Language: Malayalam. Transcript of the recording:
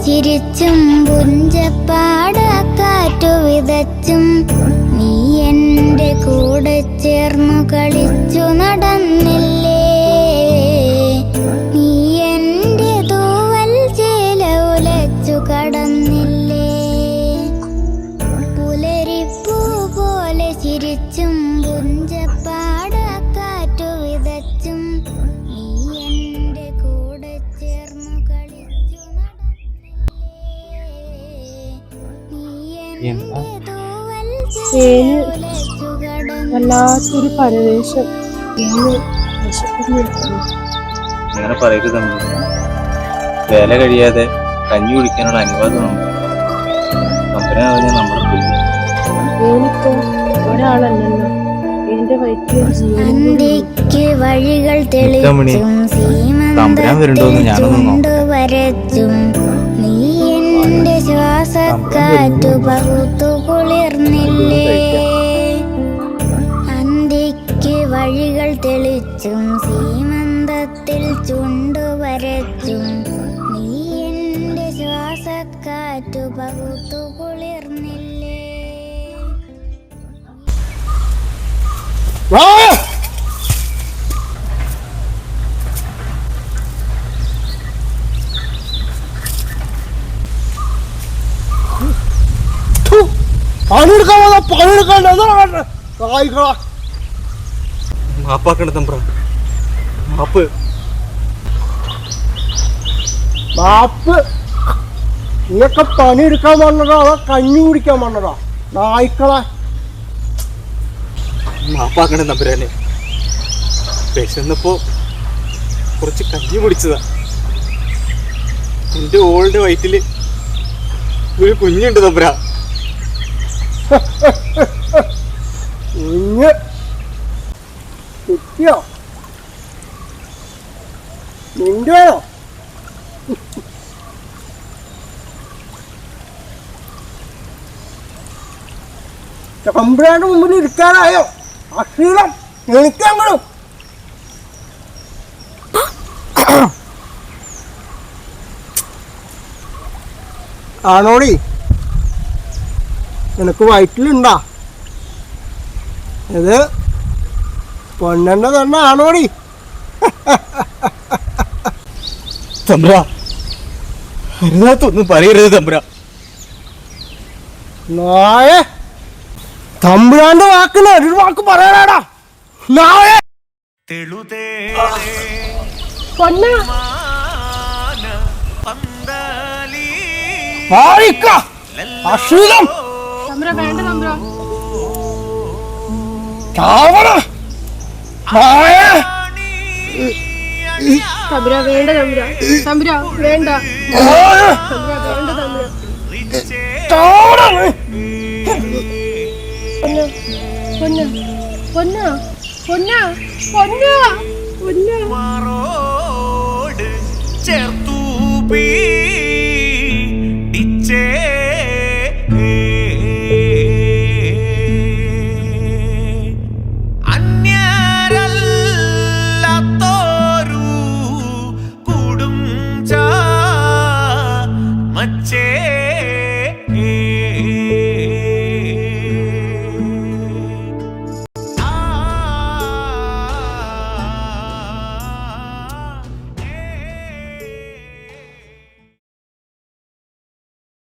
ചിരിച്ചും പുഞ്ചപ്പാടക്കാറ്റു വിതച്ചും നീ എൻ്റെ കൂടെ ചേർന്നു കളിച്ചു നടന്നില്ലേ. നീ എൻ്റെ തൂവൽ ചേല ഉലച്ചു കടന്നില്ലേ. പുലരിപ്പൂ പോലെ ചിരിച്ചും പുഞ്ചപ്പാടക്കാറ്റു വിതച്ചും നീ എൻ്റെ കൂടെ ചേർന്നു കളിച്ചു വല്ലാത്തൊരു പരവേശം. അങ്ങനെ പറയരുത്. വേല കഴിയാതെ കഞ്ഞി കുടിക്കാനുള്ള അനുവാദം എനിക്കോ ഒരാളല്ലല്ലോ എന്റെ വയറ്റിൽ വഴികൾ തെളിച്ചും വരച്ചും നീ എന്റെ ശ്വാസക്കാറ്റു പകുത്തു കുളിർന്നില്ലേ. അന്തിക്ക് വഴികൾ തെളിച്ചും സീമന്തത്തിൽ ചുണ്ടുവരച്ചും നീ എന്റെ ശ്വാസക്കാറ്റു പകുത്തു കുളിർന്നില്ലേ. മാപ്പാക്കണ്ട തമ്പ്ര. മാപ്പ് മാപ്പ്. നീയൊക്കെ പണിയെടുക്കാൻ വന്നതാ അതോ കഞ്ഞി കുടിക്കാൻ വന്നതാ നായ്ക്കളെ? മാപ്പാക്കണ്ട തമ്പുരാനെ. വിശന്നപ്പോ കുറച്ച് കഞ്ഞി കുടിച്ചതാ. എന്റെ ഓളുടെ വയറ്റില് ഒരു കുഞ്ഞുണ്ട് തമ്പുരാ. കുഞ്ഞ് കിട്ടിയോ? നിന്റെയോ? തമ്പുരാന്റെ മുമ്പിൽ ഇരിക്കാനായോ? അക്ഷീണം എനിക്കങ്ങളും ആണോടി? നിനക്ക് വയറ്റിലുണ്ടാ? ഇത് പൊന്നെണ്ണ തന്നെ ആണോടി? തമ്പ്ര അരുതാത്തൊന്നും പറയരുത് തമ്പ്ര. നായ തമ്പുരാന്റെ വാക്കിന് ഒരു വാക്ക് പറയാനാടാ നായ. അക്ഷീണം ചാവണ നായ. തമ്പുരാ വേണ്ട തമ്പുരാ. തമ്പുരാ വേണ്ട. പൊന്ന പൊന്ന പൊന്ന പൊന്ന പൊന്ന ചേർത്തു പീഡിച്ചേ. അന്യരല്ലാത്തോരു കൂടും ചാ മച്ചേ